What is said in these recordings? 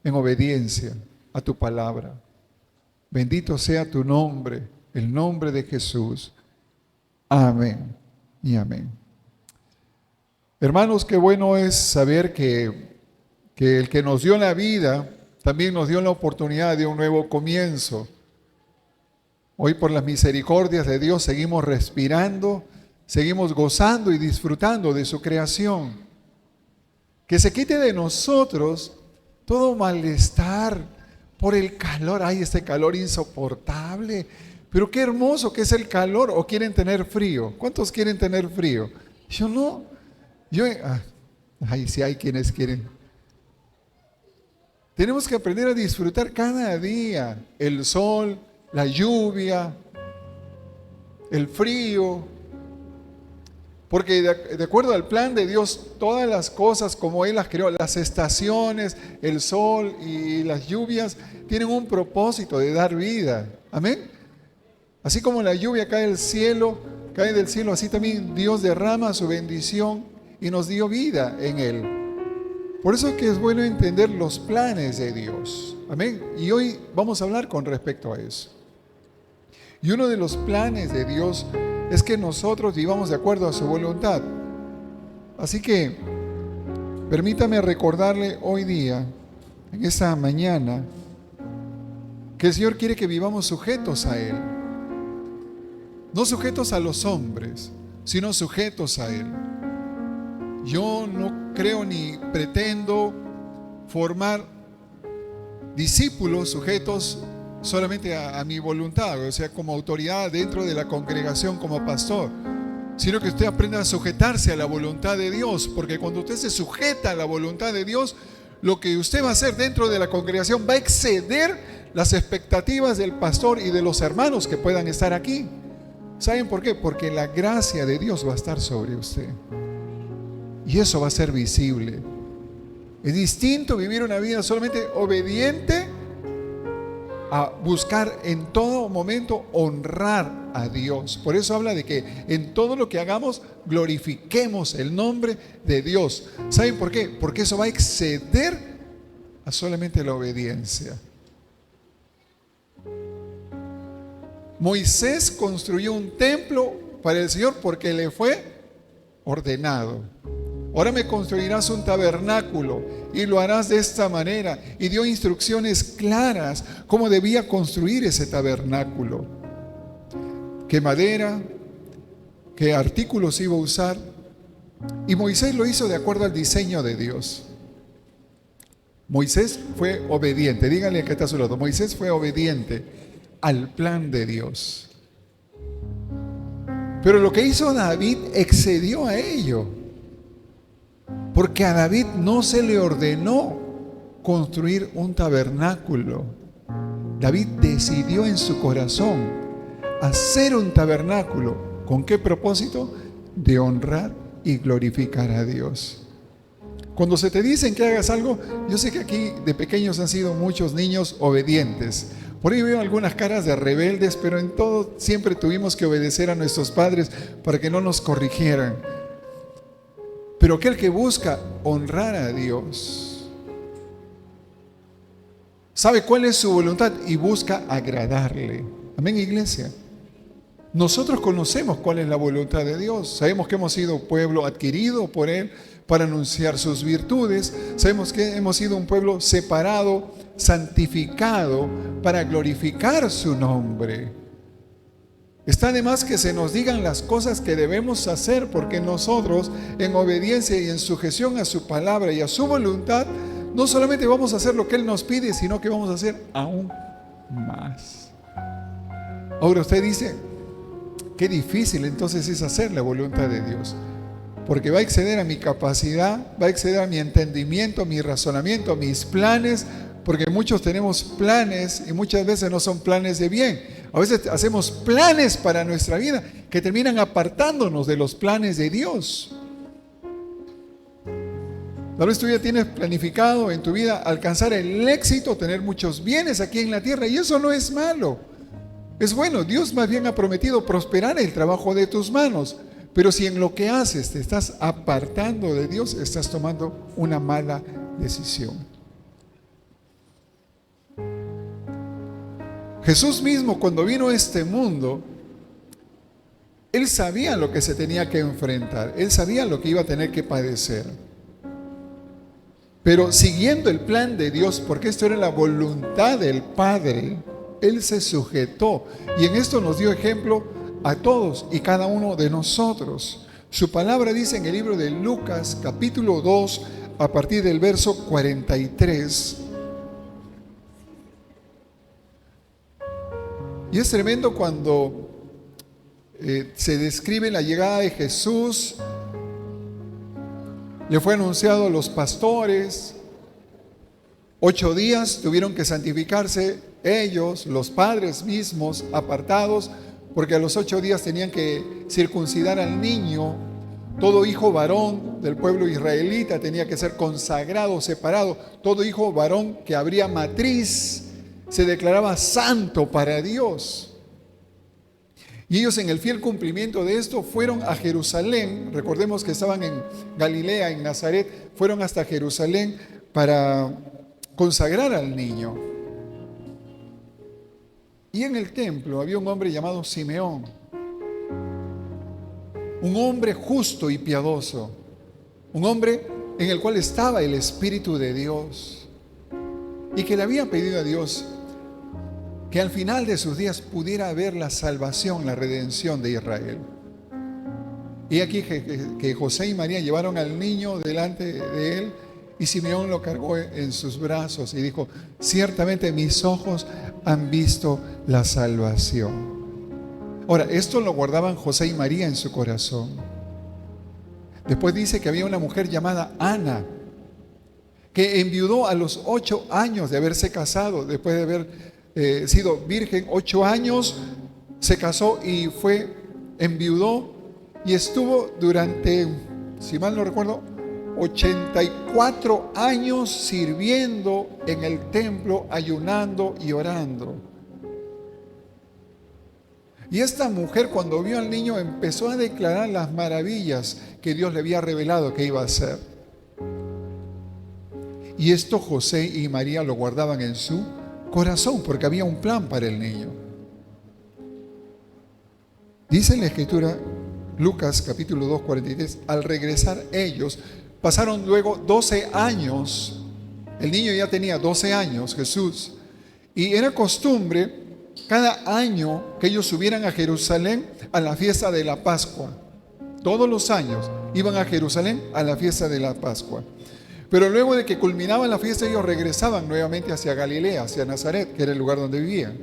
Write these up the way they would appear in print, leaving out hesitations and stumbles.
en obediencia a tu palabra. Bendito sea tu nombre, el nombre de Jesús. Amén y amén. Hermanos, qué bueno es saber que el que nos dio la vida también nos dio la oportunidad de un nuevo comienzo. Hoy, por las misericordias de Dios, seguimos respirando, seguimos gozando y disfrutando de su creación. Que se quite de nosotros todo malestar por el calor. Ay, este calor insoportable. Pero qué hermoso que es el calor. ¿O quieren tener frío? ¿Cuántos quieren tener frío? Yo no. Ay, sí hay quienes quieren. Tenemos que aprender a disfrutar cada día el sol, la lluvia, el frío, porque de acuerdo al plan de Dios, todas las cosas como Él las creó, las estaciones, el sol y las lluvias, tienen un propósito de dar vida. Amén. Así como la lluvia cae del cielo, así también Dios derrama su bendición y nos dio vida en Él. Por eso es que es bueno entender los planes de Dios. Amén. Y hoy vamos a hablar con respecto a eso. Y uno de los planes de Dios es que nosotros vivamos de acuerdo a su voluntad. Así que permítame recordarle hoy día, en esta mañana, que el Señor quiere que vivamos sujetos a Él. No sujetos a los hombres, sino sujetos a Él. Yo no creo ni pretendo formar discípulos sujetos solamente a mi voluntad, o sea, como autoridad dentro de la congregación, como pastor, sino que usted aprenda a sujetarse a la voluntad de Dios, porque cuando usted se sujeta a la voluntad de Dios, lo que usted va a hacer dentro de la congregación va a exceder las expectativas del pastor y de los hermanos que puedan estar aquí. ¿Saben por qué? Porque la gracia de Dios va a estar sobre usted. Y eso va a ser visible. Es distinto vivir una vida solamente obediente a buscar en todo momento honrar a Dios. Por eso habla de que en todo lo que hagamos glorifiquemos el nombre de Dios. ¿Saben por qué? Porque eso va a exceder a solamente la obediencia. Moisés construyó un templo para el Señor porque le fue ordenado. Ahora me construirás un tabernáculo y lo harás de esta manera. Y dio instrucciones claras cómo debía construir ese tabernáculo. Qué madera, qué artículos iba a usar. Y Moisés lo hizo de acuerdo al diseño de Dios. Moisés fue obediente. Díganle que está a su lado. Moisés fue obediente al plan de Dios. Pero lo que hizo David excedió a ello. Porque a David no se le ordenó construir un tabernáculo. David decidió en su corazón hacer un tabernáculo. ¿Con qué propósito? De honrar y glorificar a Dios. Cuando se te dicen que hagas algo, yo sé que aquí de pequeños han sido muchos niños obedientes. Por ahí veo algunas caras de rebeldes, pero en todo siempre tuvimos que obedecer a nuestros padres para que no nos corrigieran. Pero aquel que busca honrar a Dios sabe cuál es su voluntad y busca agradarle. Amén, iglesia. Nosotros conocemos cuál es la voluntad de Dios. Sabemos que hemos sido pueblo adquirido por Él para anunciar sus virtudes. Sabemos que hemos sido un pueblo separado, santificado para glorificar su nombre. Está de más que se nos digan las cosas que debemos hacer, porque nosotros, en obediencia y en sujeción a su palabra y a su voluntad, no solamente vamos a hacer lo que Él nos pide, sino que vamos a hacer aún más. Ahora usted dice, qué difícil entonces es hacer la voluntad de Dios, porque va a exceder a mi capacidad, va a exceder a mi entendimiento, mi razonamiento, mis planes, porque muchos tenemos planes y muchas veces no son planes de bien. A veces hacemos planes para nuestra vida que terminan apartándonos de los planes de Dios. Tal vez tú ya tienes planificado en tu vida alcanzar el éxito, tener muchos bienes aquí en la tierra, y eso no es malo. Es bueno. Dios más bien ha prometido prosperar el trabajo de tus manos. Pero si en lo que haces te estás apartando de Dios, estás tomando una mala decisión. Jesús mismo, cuando vino a este mundo, Él sabía lo que se tenía que enfrentar. Él sabía lo que iba a tener que padecer. Pero siguiendo el plan de Dios, porque esto era la voluntad del Padre, Él se sujetó. Y en esto nos dio ejemplo a todos y cada uno de nosotros. Su palabra dice en el libro de Lucas, capítulo 2, a partir del verso 43. Y es tremendo cuando se describe la llegada de Jesús. Le fue anunciado a los pastores. 8 días tuvieron que santificarse ellos, los padres mismos, apartados, porque a los 8 días tenían que circuncidar al niño. Todo hijo varón del pueblo israelita tenía que ser consagrado, separado. Todo hijo varón que abría matriz se declaraba santo para Dios. Y ellos, en el fiel cumplimiento de esto, fueron a Jerusalén. Recordemos que estaban en Galilea, en Nazaret. Fueron hasta Jerusalén para consagrar al niño. Y en el templo había un hombre llamado Simeón, un hombre justo y piadoso, un hombre en el cual estaba el Espíritu de Dios, y que le había pedido a Dios que al final de sus días pudiera ver la salvación, la redención de Israel. Y aquí que José y María llevaron al niño delante de él, y Simeón lo cargó en sus brazos y dijo: ciertamente mis ojos han visto la salvación. Ahora, esto lo guardaban José y María en su corazón. Después dice que había una mujer llamada Ana, que enviudó a los 8 años de haberse casado, después de haber sido virgen 8 años, se casó y enviudó, y estuvo durante, si mal no recuerdo, 84 años sirviendo en el templo, ayunando y orando. Y esta mujer, cuando vio al niño, empezó a declarar las maravillas que Dios le había revelado que iba a hacer. Y esto José y María lo guardaban en su corazón, porque había un plan para el niño. Dice en la Escritura, Lucas capítulo 2, 43, al regresar ellos, pasaron luego 12 años. El niño ya tenía 12 años, Jesús. Y era costumbre cada año que ellos subieran a Jerusalén a la fiesta de la Pascua. Todos los años iban a Jerusalén a la fiesta de la Pascua. Pero luego de que culminaba la fiesta, ellos regresaban nuevamente hacia Galilea, hacia Nazaret, que era el lugar donde vivían.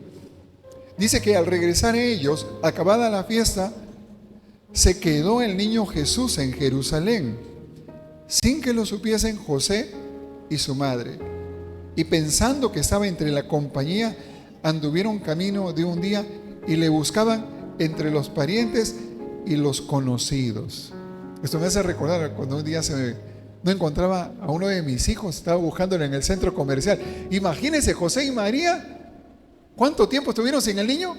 Dice que al regresar ellos, acabada la fiesta, se quedó el niño Jesús en Jerusalén, sin que lo supiesen José y su madre. Y pensando que estaba entre la compañía, anduvieron camino de un día y le buscaban entre los parientes y los conocidos. Esto me hace recordar cuando un día no encontraba a uno de mis hijos, estaba buscándolo en el centro comercial. Imagínense, José y María, ¿cuánto tiempo estuvieron sin el niño?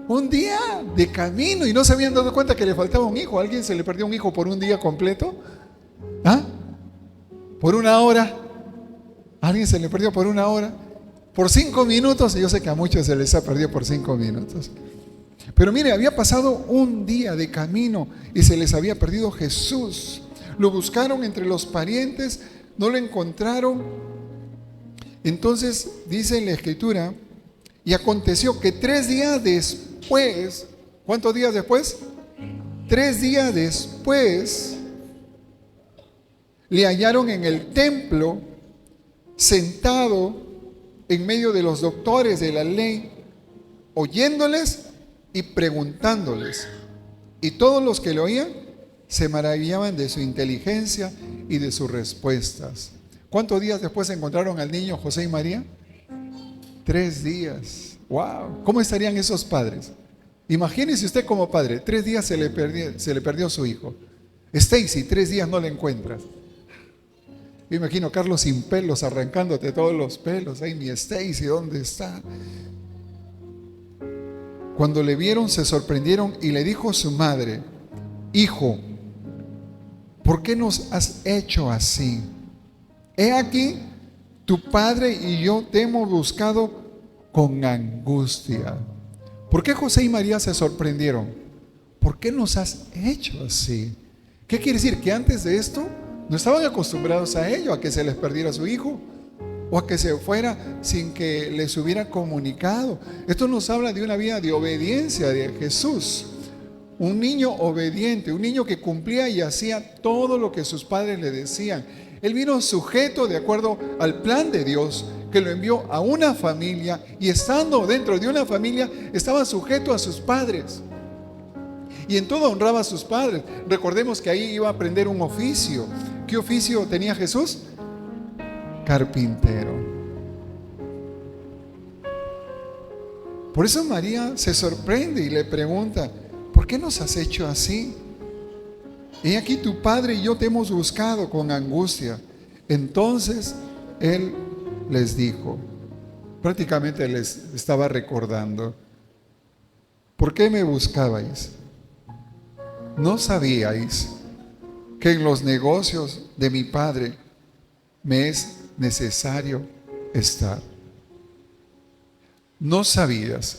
Un día de camino, y no se habían dado cuenta que le faltaba un hijo. ¿A alguien se le perdió un hijo por un día completo? ¿Ah? ¿Por una hora? ¿A alguien se le perdió por una hora? ¿Por 5 minutos? Yo sé que a muchos se les ha perdido por 5 minutos. Pero mire, había pasado un día de camino y se les había perdido Jesús. Lo buscaron entre los parientes, no lo encontraron. Entonces dice en la Escritura, y aconteció que 3 días después, ¿cuántos días después? 3 días después, le hallaron en el templo, sentado en medio de los doctores de la ley, oyéndoles y preguntándoles. Y todos los que lo oían se maravillaban de su inteligencia y de sus respuestas. ¿Cuántos días después encontraron al niño José y María? 3 días. ¡Wow! ¿Cómo estarían esos padres? Imagínese usted como padre, 3 días se le perdió su hijo. Stacy, 3 días no le encuentras. Me imagino Carlos sin pelos, arrancándote todos los pelos. Ay, mi Stacy, ¿dónde está? Cuando le vieron, se sorprendieron y le dijo a su madre: hijo, ¿por qué nos has hecho así? He aquí, tu padre y yo te hemos buscado con angustia. ¿Por qué José y María se sorprendieron? ¿Por qué nos has hecho así? ¿Qué quiere decir? Que antes de esto no estaban acostumbrados a ello, a que se les perdiera su hijo o a que se fuera sin que les hubiera comunicado. Esto nos habla de una vida de obediencia de Jesús. Un niño obediente, un niño que cumplía y hacía todo lo que sus padres le decían. Él vino sujeto de acuerdo al plan de Dios, que lo envió a una familia, y estando dentro de una familia estaba sujeto a sus padres. Y en todo honraba a sus padres. Recordemos que ahí iba a aprender un oficio. ¿Qué oficio tenía Jesús? Carpintero. Por eso María se sorprende y le pregunta: ¿por qué nos has hecho así? Y aquí tu padre y yo te hemos buscado con angustia. Entonces él les dijo, prácticamente les estaba recordando: ¿por qué me buscabais? ¿No sabíais que en los negocios de mi padre me es necesario estar? ¿No sabías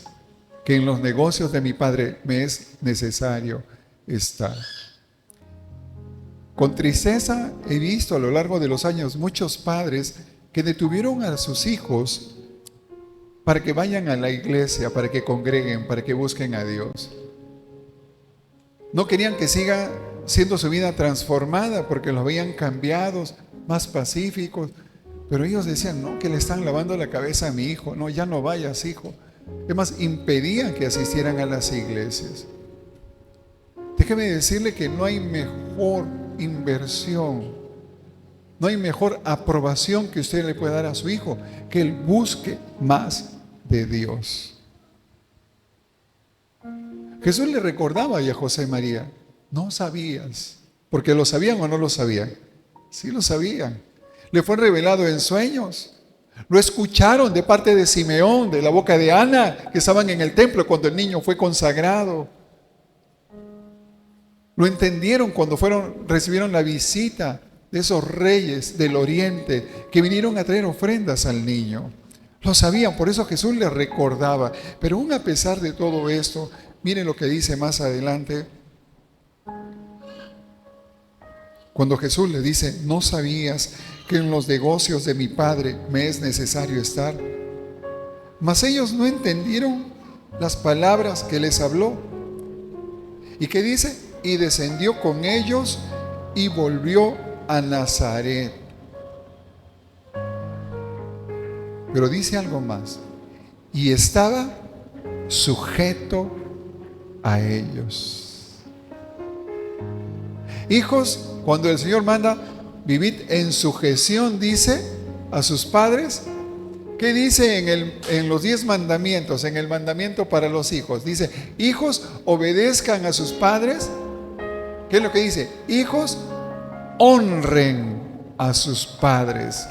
que en los negocios de mi padre me es necesario estar? Con tristeza he visto a lo largo de los años muchos padres que detuvieron a sus hijos para que vayan a la iglesia, para que congreguen, para que busquen a Dios. No querían que siga siendo su vida transformada porque los veían cambiados, más pacíficos, pero ellos decían: no, que le están lavando la cabeza a mi hijo, no, ya no vayas, hijo. Además, impedían que asistieran a las iglesias. Déjeme decirle que no hay mejor inversión, no hay mejor aprobación que usted le pueda dar a su hijo, que él busque más de Dios. Jesús le recordaba a José y María: no sabías, porque lo sabían o no lo sabían. Sí lo sabían. Le fue revelado en sueños. Lo escucharon de parte de Simeón, de la boca de Ana, que estaban en el templo cuando el niño fue consagrado. Lo entendieron cuando recibieron la visita de esos reyes del oriente que vinieron a traer ofrendas al niño. Lo sabían, por eso Jesús les recordaba. Pero aún a pesar de todo esto, miren lo que dice más adelante. Cuando Jesús le dice: ¿no sabías que en los negocios de mi padre me es necesario estar? Mas ellos no entendieron las palabras que les habló. ¿Y qué dice? Y descendió con ellos y volvió a Nazaret. Pero dice algo más: y estaba sujeto a ellos. Hijos, cuando el Señor manda: vivid en sujeción, dice, a sus padres. ¿Qué dice en los 10 mandamientos? En el mandamiento para los hijos dice: hijos, obedezcan a sus padres. ¿Qué es lo que dice? Hijos, honren a sus padres.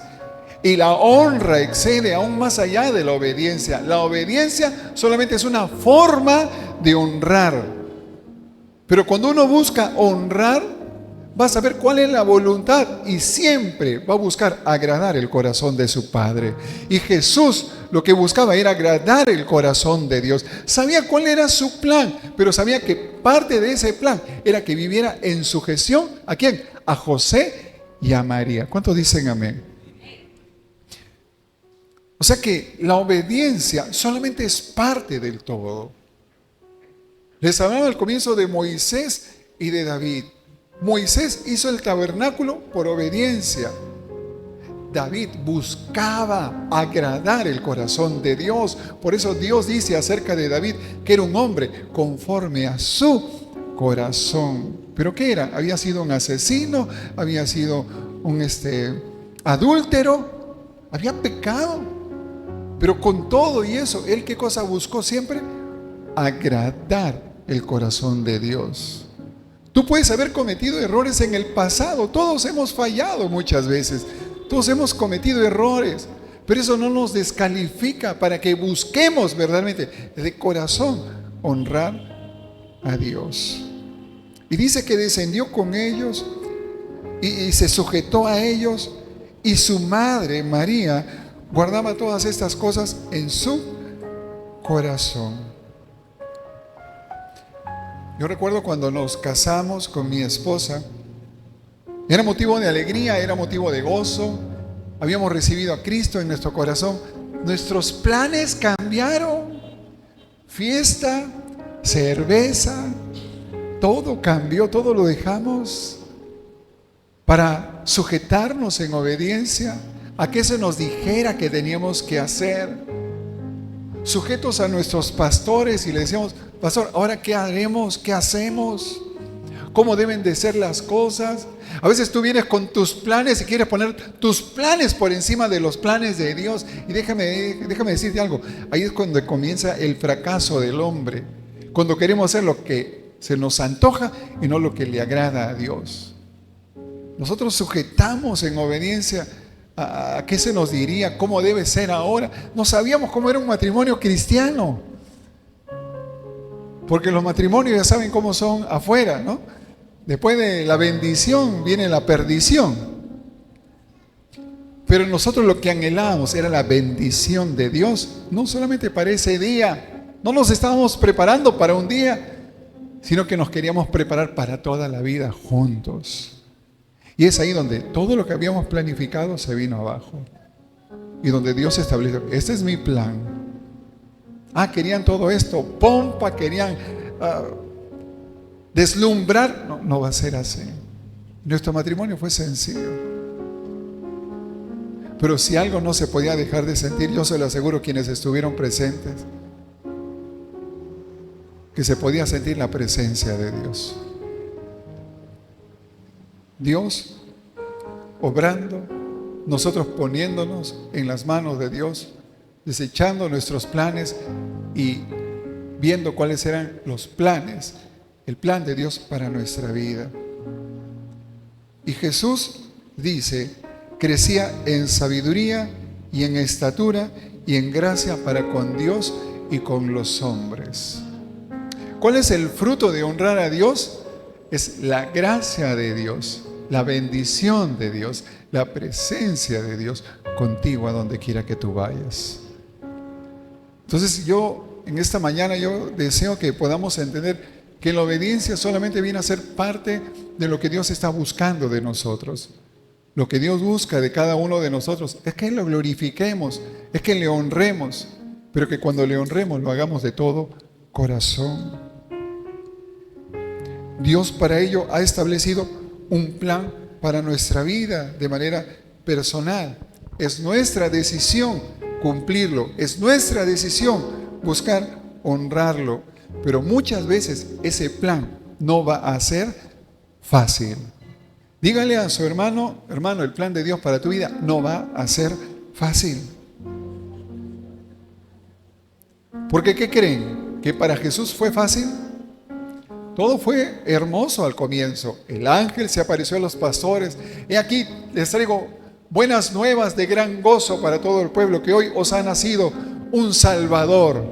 Y la honra excede aún más allá de la obediencia. La obediencia solamente es una forma de honrar. Pero cuando uno busca honrar, va a saber cuál es la voluntad y siempre va a buscar agradar el corazón de su Padre. Y Jesús lo que buscaba era agradar el corazón de Dios. Sabía cuál era su plan, pero sabía que parte de ese plan era que viviera en sujeción. ¿A quién? A José y a María. ¿Cuántos dicen amén? O sea que la obediencia solamente es parte del todo. Les hablaba al comienzo de Moisés y de David. Moisés hizo el tabernáculo por obediencia. David buscaba agradar el corazón de Dios. Por eso Dios dice acerca de David que era un hombre conforme a su corazón. ¿Pero qué era? Había sido un asesino, había sido un adúltero, había pecado. Pero con todo y eso, ¿él qué cosa buscó siempre? Agradar el corazón de Dios. Tú puedes haber cometido errores en el pasado. Todos hemos fallado muchas veces. Todos hemos cometido errores. Pero eso no nos descalifica para que busquemos verdaderamente de corazón honrar a Dios. Y dice que descendió con ellos y se sujetó a ellos. Y su madre, María, guardaba todas estas cosas en su corazón. Yo recuerdo cuando nos casamos con mi esposa, era motivo de alegría, era motivo de gozo. Habíamos recibido a Cristo en nuestro corazón. Nuestros planes cambiaron. Fiesta, cerveza, todo cambió, todo lo dejamos para sujetarnos en obediencia a que se nos dijera que teníamos que hacer. Sujetos a nuestros pastores y le decíamos: pastor, ¿ahora qué haremos? ¿Qué hacemos? ¿Cómo deben de ser las cosas? A veces tú vienes con tus planes y quieres poner tus planes por encima de los planes de Dios. Y déjame decirte algo. Ahí es cuando comienza el fracaso del hombre. Cuando queremos hacer lo que se nos antoja y no lo que le agrada a Dios. Nosotros sujetamos en obediencia a qué se nos diría, cómo debe ser ahora. No sabíamos cómo era un matrimonio cristiano. Porque los matrimonios ya saben cómo son afuera, ¿no? Después de la bendición viene la perdición. Pero nosotros lo que anhelábamos era la bendición de Dios, no solamente para ese día. No nos estábamos preparando para un día, sino que nos queríamos preparar para toda la vida juntos. Y es ahí donde todo lo que habíamos planificado se vino abajo. Y donde Dios estableció: este es mi plan. Querían todo esto, pompa, querían deslumbrar. No, no va a ser así. Nuestro matrimonio fue sencillo. Pero si algo no se podía dejar de sentir, yo se lo aseguro a quienes estuvieron presentes, que se podía sentir la presencia de Dios. Dios obrando, nosotros poniéndonos en las manos de Dios, desechando nuestros planes y viendo cuáles eran los planes, el plan de Dios para nuestra vida. Y Jesús dice: crecía en sabiduría y en estatura y en gracia para con Dios y con los hombres. ¿Cuál es el fruto de honrar a Dios? Es la gracia de Dios, la bendición de Dios, la presencia de Dios contigo a donde quiera que tú vayas. Entonces en esta mañana yo deseo que podamos entender que la obediencia solamente viene a ser parte de lo que Dios está buscando de nosotros. Lo que Dios busca de cada uno de nosotros es que lo glorifiquemos, es que le honremos, pero que cuando le honremos lo hagamos de todo corazón. Dios para ello ha establecido un plan para nuestra vida de manera personal. Es nuestra decisión cumplirlo, es nuestra decisión buscar honrarlo, pero muchas veces ese plan no va a ser fácil. Dígale a su hermano: hermano, el plan de Dios para tu vida no va a ser fácil. Porque ¿qué creen? ¿Que para Jesús fue fácil? Todo fue hermoso al comienzo. El ángel se apareció a los pastores. He aquí, les traigo buenas nuevas de gran gozo para todo el pueblo, que hoy os ha nacido un Salvador.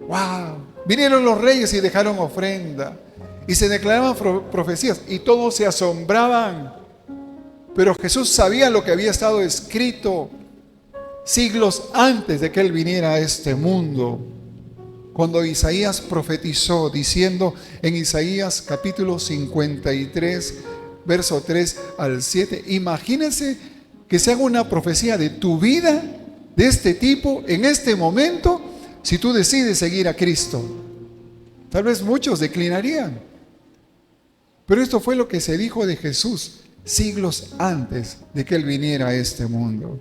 ¡Wow! Vinieron los reyes y dejaron ofrenda. Y se declaraban profecías y todos se asombraban. Pero Jesús sabía lo que había estado escrito siglos antes de que Él viniera a este mundo. Cuando Isaías profetizó diciendo en Isaías capítulo 53, verso 3 al 7, imagínense que se haga una profecía de tu vida de este tipo en este momento, si tú decides seguir a Cristo. Tal vez muchos declinarían. Pero esto fue lo que se dijo de Jesús siglos antes de que Él viniera a este mundo.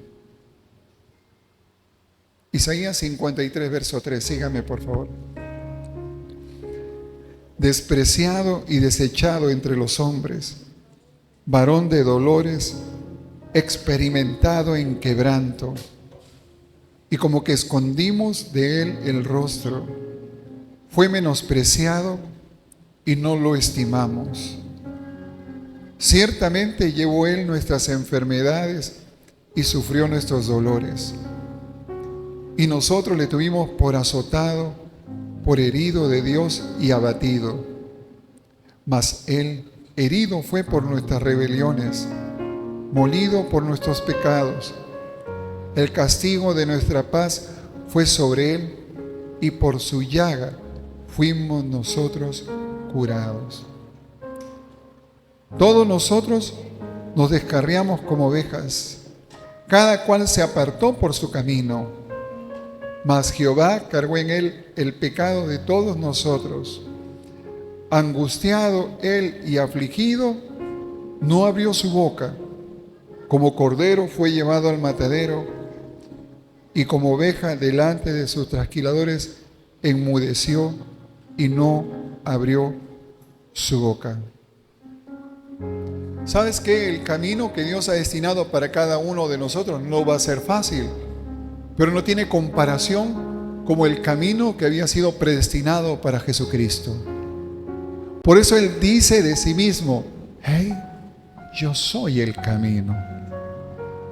Isaías 53, verso 3, sígame por favor. Despreciado y desechado entre los hombres, varón de dolores, experimentado en quebranto, y como que escondimos de él el rostro. Fue menospreciado y no lo estimamos. Ciertamente llevó él nuestras enfermedades y sufrió nuestros dolores. Y nosotros le tuvimos por azotado, por herido de Dios y abatido. Mas él herido fue por nuestras rebeliones, molido por nuestros pecados. El castigo de nuestra paz fue sobre él, y por su llaga fuimos nosotros curados. Todos nosotros nos descarriamos como ovejas, cada cual se apartó por su camino, mas Jehová cargó en él el pecado de todos nosotros. Angustiado él y afligido, no abrió su boca. Como cordero fue llevado al matadero, y como oveja delante de sus trasquiladores enmudeció y no abrió su boca. ¿Sabes qué? El camino que Dios ha destinado para cada uno de nosotros no va a ser fácil, pero no tiene comparación como el camino que había sido predestinado para Jesucristo. Por eso Él dice de sí mismo: hey, yo soy el camino.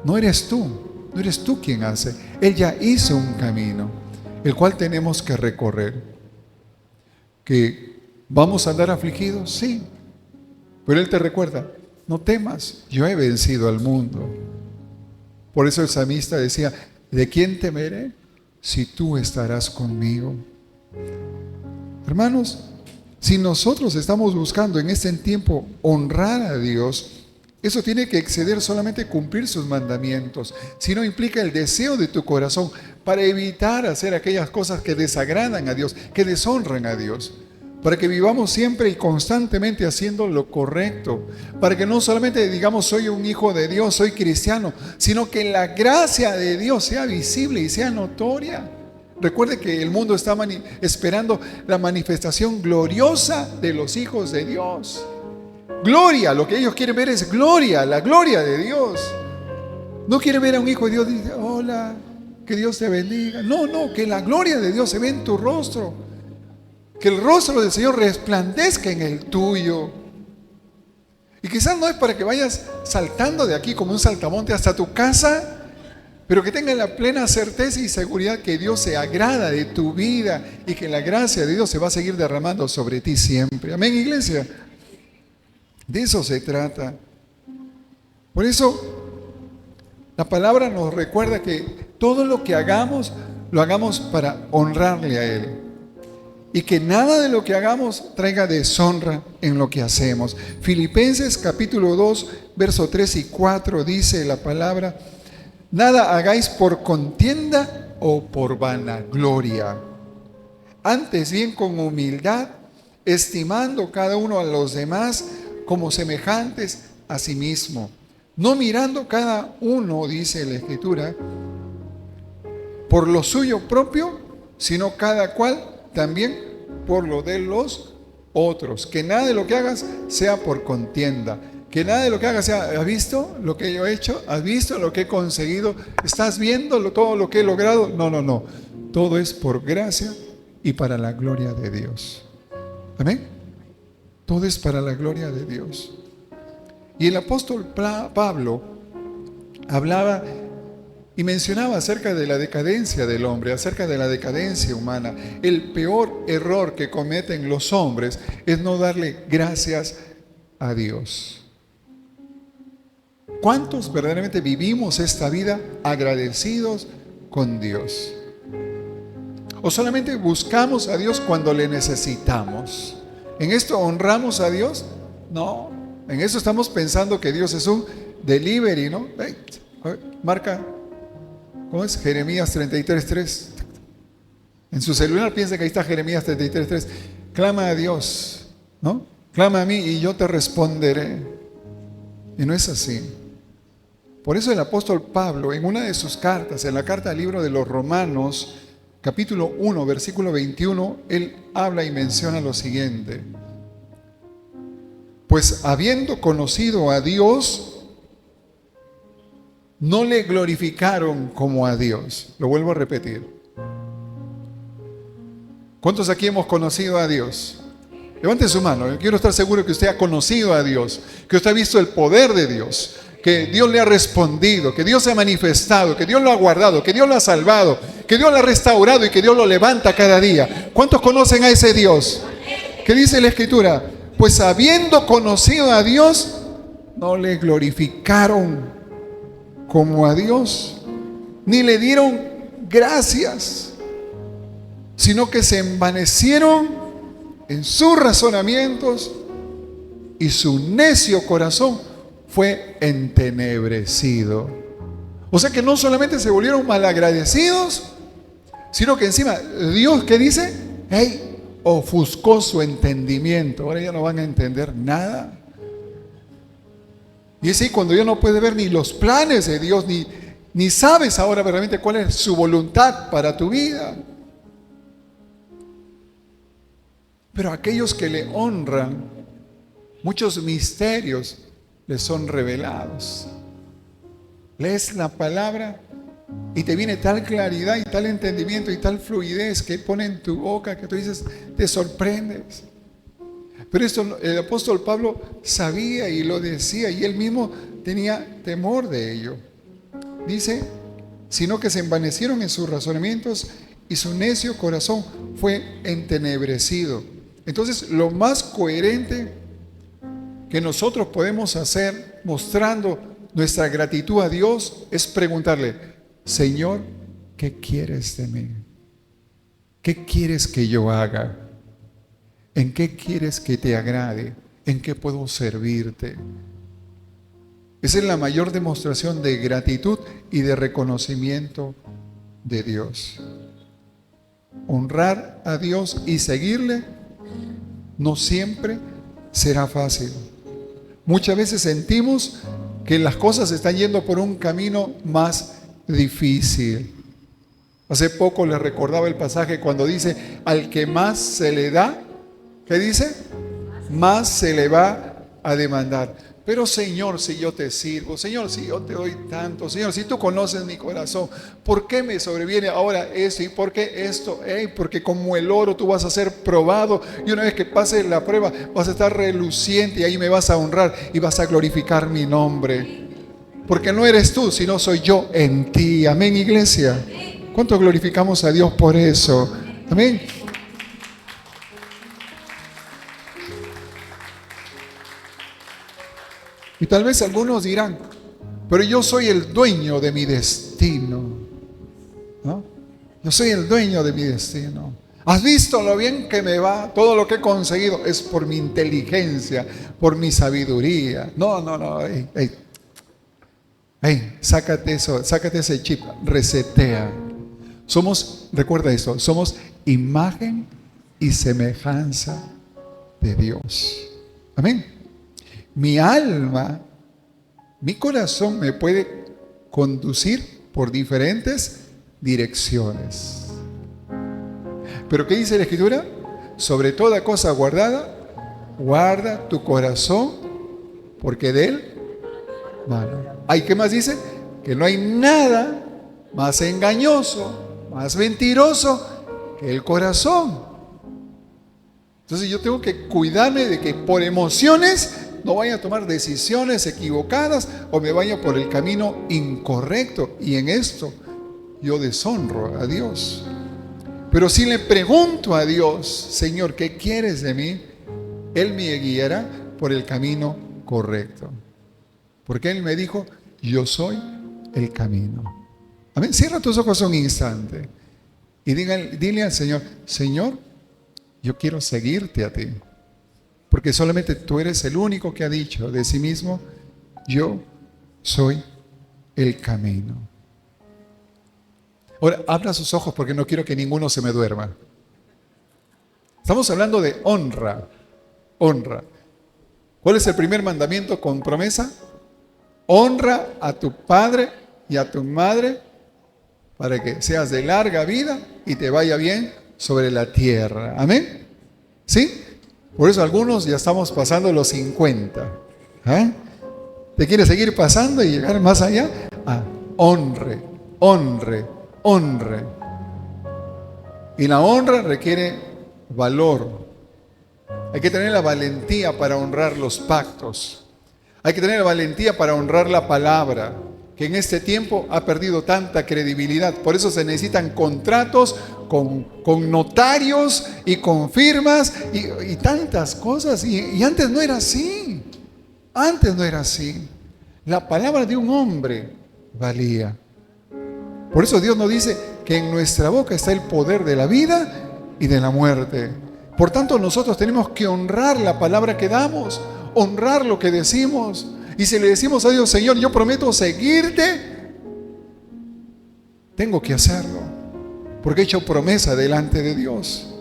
No eres tú quien hace. Él ya hizo un camino, el cual tenemos que recorrer. ¿Que vamos a andar afligidos? Sí, pero Él te recuerda: no temas, yo he vencido al mundo. Por eso el salmista decía: ¿de quién temeré si tú estarás conmigo? Hermanos, si nosotros estamos buscando en este tiempo honrar a Dios, eso tiene que exceder solamente cumplir sus mandamientos, sino implica el deseo de tu corazón para evitar hacer aquellas cosas que desagradan a Dios, que deshonran a Dios, para que vivamos siempre y constantemente haciendo lo correcto, para que no solamente digamos soy un hijo de Dios, soy cristiano, sino que la gracia de Dios sea visible y sea notoria. Recuerde que el mundo está esperando la manifestación gloriosa de los hijos de Dios. Gloria, lo que ellos quieren ver es gloria, la gloria de Dios. No quieren ver a un hijo de Dios y dice: hola, que Dios te bendiga. No, que la gloria de Dios se ve en tu rostro. Que el rostro del Señor resplandezca en el tuyo. Y quizás no es para que vayas saltando de aquí como un saltamonte hasta tu casa, pero que tengas la plena certeza y seguridad que Dios se agrada de tu vida y que la gracia de Dios se va a seguir derramando sobre ti siempre. Amén, iglesia. De eso se trata. Por eso la palabra nos recuerda que todo lo que hagamos, lo hagamos para honrarle a Él. Y que nada de lo que hagamos traiga deshonra en lo que hacemos. Filipenses capítulo 2, verso 3 y 4 dice la palabra: nada hagáis por contienda o por vanagloria, antes bien con humildad, estimando cada uno a los demás como semejantes a sí mismo, no mirando cada uno, dice la Escritura, por lo suyo propio, sino cada cual también por lo de los otros. Que nada de lo que hagas sea por contienda, que nada de lo que hagas sea: ¿has visto lo que yo he hecho? ¿Has visto lo que he conseguido? ¿Estás viendo todo lo que he logrado? No, todo es por gracia y para la gloria de Dios. Amén. Todo es para la gloria de Dios. Y el apóstol Pablo hablaba y mencionaba acerca de la decadencia del hombre, acerca de la decadencia humana. El peor error que cometen los hombres es no darle gracias a Dios. ¿Cuántos verdaderamente vivimos esta vida agradecidos con Dios? ¿O solamente buscamos a Dios cuando le necesitamos? ¿En esto honramos a Dios? No, en eso estamos pensando que Dios es un delivery, ¿no? Hey, marca, ¿cómo es? Jeremías 33:3. En su celular piensa que ahí está Jeremías 33:3. Clama a Dios, ¿no? Clama a mí y yo te responderé. Y no es así. Por eso el apóstol Pablo, en una de sus cartas, en la carta al libro de los Romanos, capítulo 1, versículo 21, él habla y menciona lo siguiente: pues habiendo conocido a Dios, no le glorificaron como a Dios. Lo vuelvo a repetir. ¿Cuántos aquí hemos conocido a Dios? Levante su mano. Yo quiero estar seguro que usted ha conocido a Dios, que usted ha visto el poder de Dios, que Dios le ha respondido, que Dios se ha manifestado, que Dios lo ha guardado, que Dios lo ha salvado, que Dios lo ha restaurado y que Dios lo levanta cada día. ¿Cuántos conocen a ese Dios? ¿Qué dice la Escritura? Pues habiendo conocido a Dios, no le glorificaron como a Dios, ni le dieron gracias, sino que se envanecieron en sus razonamientos y su necio corazón fue entenebrecido. O sea que no solamente se volvieron malagradecidos, sino que encima Dios, ¿qué dice? Hey, ofuscó su entendimiento. Ahora ya no van a entender nada. Y es ahí cuando ya no puedes ver ni los planes de Dios, ni sabes ahora realmente cuál es su voluntad para tu vida. Pero aquellos que le honran, muchos misterios les son revelados. Lees la palabra y te viene tal claridad y tal entendimiento y tal fluidez que pone en tu boca que tú dices, te sorprendes. Pero esto el apóstol Pablo sabía y lo decía, y él mismo tenía temor de ello. Dice, sino que se envanecieron en sus razonamientos y su necio corazón fue entenebrecido. Entonces, lo más coherente que nosotros podemos hacer mostrando nuestra gratitud a Dios es preguntarle, Señor, ¿qué quieres de mí? ¿Qué quieres que yo haga? ¿En qué quieres que te agrade? ¿En qué puedo servirte? Esa es la mayor demostración de gratitud y de reconocimiento de Dios. Honrar a Dios y seguirle no siempre será fácil. Muchas veces sentimos que las cosas están yendo por un camino más difícil. Hace poco les recordaba el pasaje cuando dice, al que más se le da, ¿qué dice? Más se le va a demandar. Pero Señor, si yo te sirvo, Señor, si yo te doy tanto, Señor, si tú conoces mi corazón, ¿por qué me sobreviene ahora esto? ¿Y por qué esto? Porque como el oro tú vas a ser probado y una vez que pases la prueba vas a estar reluciente y ahí me vas a honrar y vas a glorificar mi nombre. Porque no eres tú, sino soy yo en ti. Amén, iglesia. ¿Cuánto glorificamos a Dios por eso? Amén. Y tal vez algunos dirán, pero yo soy el dueño de mi destino, ¿no? Yo soy el dueño de mi destino. ¿Has visto lo bien que me va? Todo lo que he conseguido es por mi inteligencia, por mi sabiduría. No. Sácate eso, sácate ese chip, resetea. Recuerda esto, somos imagen y semejanza de Dios. Amén. Mi alma, mi corazón me puede conducir por diferentes direcciones. ¿Pero qué dice la Escritura? Sobre toda cosa guardada, guarda tu corazón, porque de él mana. ¿Ay, qué más dice? Que no hay nada más engañoso, más mentiroso que el corazón. Entonces yo tengo que cuidarme de que por emociones no vaya a tomar decisiones equivocadas o me vaya por el camino incorrecto. Y en esto yo deshonro a Dios. Pero si le pregunto a Dios, Señor, ¿qué quieres de mí? Él me guiará por el camino correcto. Porque Él me dijo, yo soy el camino. Amén. Cierra tus ojos un instante y dile al Señor, Señor, yo quiero seguirte a ti. Porque solamente tú eres el único que ha dicho de sí mismo, yo soy el camino. Ahora, abra sus ojos porque no quiero que ninguno se me duerma. Estamos hablando de honra. Honra. ¿Cuál es el primer mandamiento con promesa? Honra a tu padre y a tu madre para que seas de larga vida y te vaya bien sobre la tierra. Amén. ¿Sí? Por eso algunos ya estamos pasando los 50. ¿Te quieres seguir pasando y llegar más allá? Honre. Y la honra requiere valor. Hay que tener la valentía para honrar los pactos. Hay que tener la valentía para honrar la palabra, que en este tiempo ha perdido tanta credibilidad. Por eso se necesitan contratos con notarios y con firmas y tantas cosas. Y antes no era así. Antes no era así. La palabra de un hombre valía. Por eso Dios nos dice que en nuestra boca está el poder de la vida y de la muerte. Por tanto, nosotros tenemos que honrar la palabra que damos, honrar lo que decimos. Y si le decimos a Dios, Señor, yo prometo seguirte, tengo que hacerlo, porque he hecho promesa delante de Dios.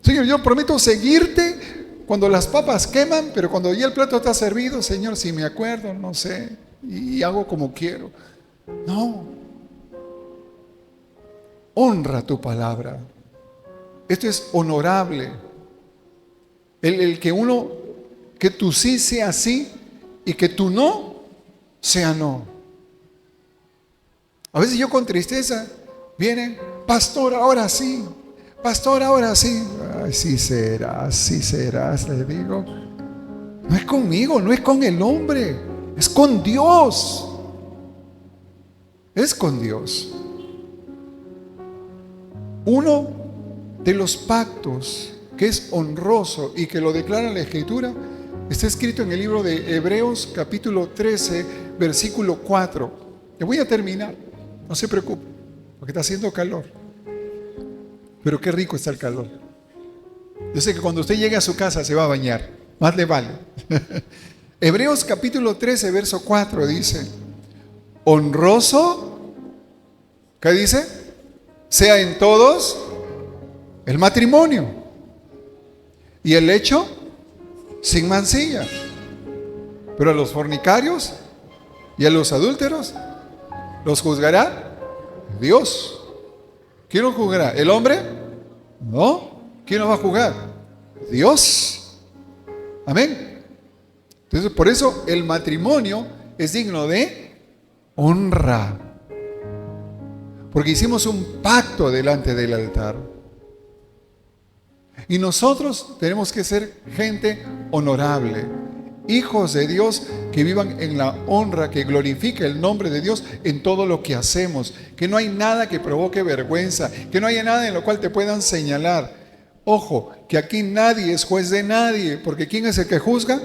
Señor, yo prometo seguirte cuando las papas queman, pero cuando ya el plato está servido, Señor, si me acuerdo, no sé, y hago como quiero. No. Honra tu palabra. Esto es honorable. El que tu sí sea sí y que tu no sea no. A veces yo con tristeza vienen, pastor, ahora sí, pastor, ahora sí. Ay, sí serás, le digo. No es conmigo, no es con el hombre, es con Dios. Es con Dios. Uno de los pactos que es honroso y que lo declara la Escritura está escrito en el libro de Hebreos capítulo 13 versículo 4. Le voy a terminar, no se preocupe, porque está haciendo calor, pero qué rico está el calor. Yo sé que cuando usted llegue a su casa se va a bañar, más le vale. Hebreos capítulo 13 verso 4 dice: honroso, ¿qué dice? Sea en todos el matrimonio y el hecho sin mancilla, pero a los fornicarios y a los adúlteros los juzgará Dios. ¿Quién los juzgará? ¿El hombre? No. ¿Quién los va a juzgar? Dios. Amén. Entonces, por eso el matrimonio es digno de honra, porque hicimos un pacto delante del altar. Y nosotros tenemos que ser gente honorable, hijos de Dios que vivan en la honra, que glorifique el nombre de Dios en todo lo que hacemos, que no hay nada que provoque vergüenza, que no haya nada en lo cual te puedan señalar. Ojo, que aquí nadie es juez de nadie, porque ¿quién es el que juzga?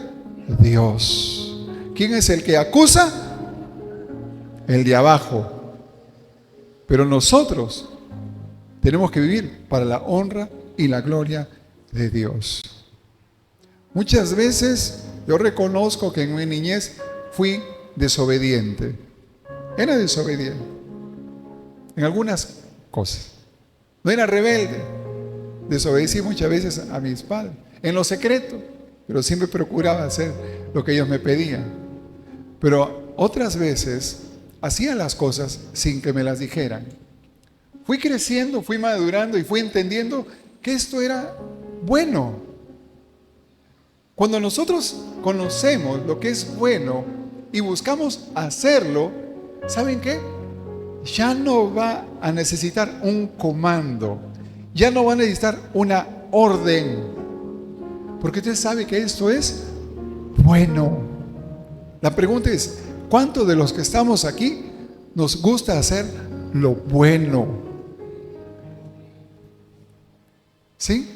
Dios. ¿Quién es el que acusa? El de abajo. Pero nosotros tenemos que vivir para la honra y la gloria de Dios. Muchas veces yo reconozco que en mi niñez fui desobediente. Era desobediente en algunas cosas. No era rebelde. Desobedecí muchas veces a mis padres, en lo secreto, pero siempre procuraba hacer lo que ellos me pedían. Pero otras veces hacía las cosas sin que me las dijeran. Fui creciendo, fui madurando y fui entendiendo que esto era bueno. Cuando nosotros conocemos lo que es bueno y buscamos hacerlo, ¿saben qué? Ya no va a necesitar un comando, ya no va a necesitar una orden, porque usted sabe que esto es bueno. La pregunta es, ¿cuántos de los que estamos aquí nos gusta hacer lo bueno? ¿Sí?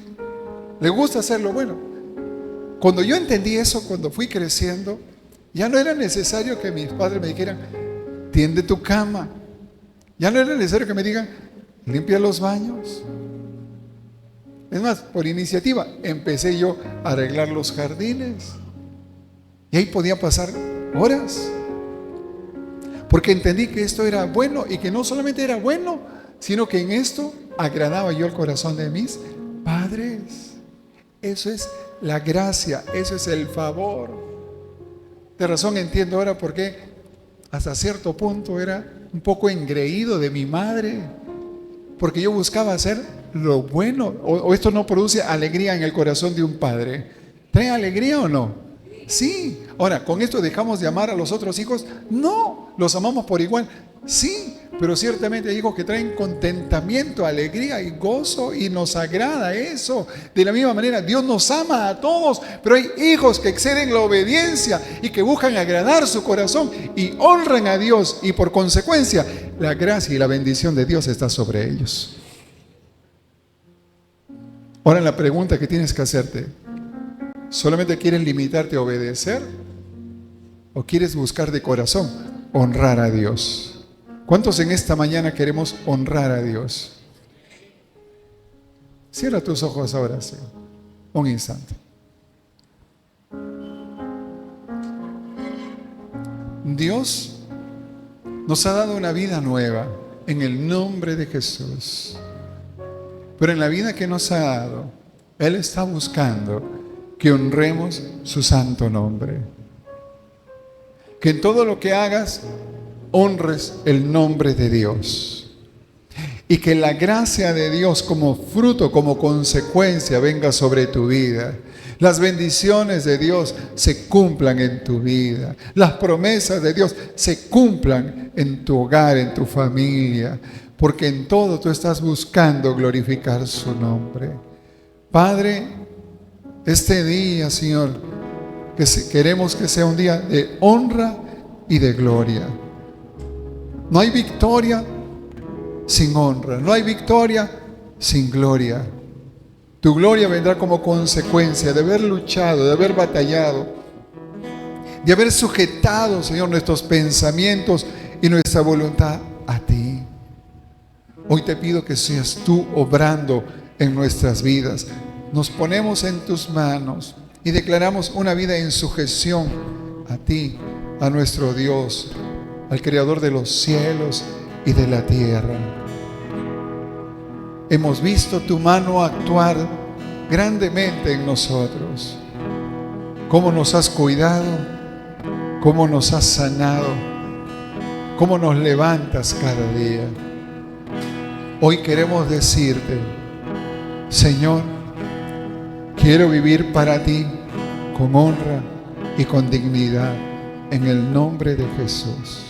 ¿Le gusta hacer lo bueno? Cuando yo entendí eso, cuando fui creciendo, ya no era necesario que mis padres me dijeran, tiende tu cama. Ya no era necesario que me digan, limpia los baños. Es más, por iniciativa, empecé yo a arreglar los jardines. Y ahí podía pasar horas. Porque entendí que esto era bueno y que no solamente era bueno, sino que en esto agradaba yo el corazón de mis padres. Eso es la gracia, eso es el favor. De razón entiendo ahora por qué hasta cierto punto era un poco engreído de mi madre, porque yo buscaba hacer lo bueno. O esto no produce alegría en el corazón de un padre. ¿Trae alegría o no? Sí. Ahora, ¿con esto dejamos de amar a los otros hijos? No, los amamos por igual. Sí, pero ciertamente hay hijos que traen contentamiento, alegría y gozo, y nos agrada eso. De la misma manera, Dios nos ama a todos, pero hay hijos que exceden la obediencia y que buscan agradar su corazón y honran a Dios, y por consecuencia, la gracia y la bendición de Dios está sobre ellos. Ahora la pregunta que tienes que hacerte, ¿solamente quieres limitarte a obedecer o quieres buscar de corazón honrar a Dios? ¿Cuántos en esta mañana queremos honrar a Dios? Cierra tus ojos ahora, sí. Un instante. Dios nos ha dado una vida nueva en el nombre de Jesús. Pero en la vida que nos ha dado, Él está buscando que honremos su santo nombre. Que en todo lo que hagas, honres el nombre de Dios. Y que la gracia de Dios como fruto, como consecuencia, venga sobre tu vida. Las bendiciones de Dios se cumplan en tu vida. Las promesas de Dios se cumplan en tu hogar, en tu familia. Porque en todo tú estás buscando glorificar su nombre. Padre, este día, Señor, queremos que sea un día de honra y de gloria. No hay victoria sin honra, no hay victoria sin gloria. Tu gloria vendrá como consecuencia de haber luchado, de haber batallado, de haber sujetado, Señor, nuestros pensamientos y nuestra voluntad a ti. Hoy te pido que seas tú obrando en nuestras vidas. Nos ponemos en tus manos y declaramos una vida en sujeción a ti, a nuestro Dios, al Creador de los cielos y de la tierra. Hemos visto tu mano actuar grandemente en nosotros. Cómo nos has cuidado, cómo nos has sanado, cómo nos levantas cada día. Hoy queremos decirte, Señor, quiero vivir para ti con honra y con dignidad en el nombre de Jesús.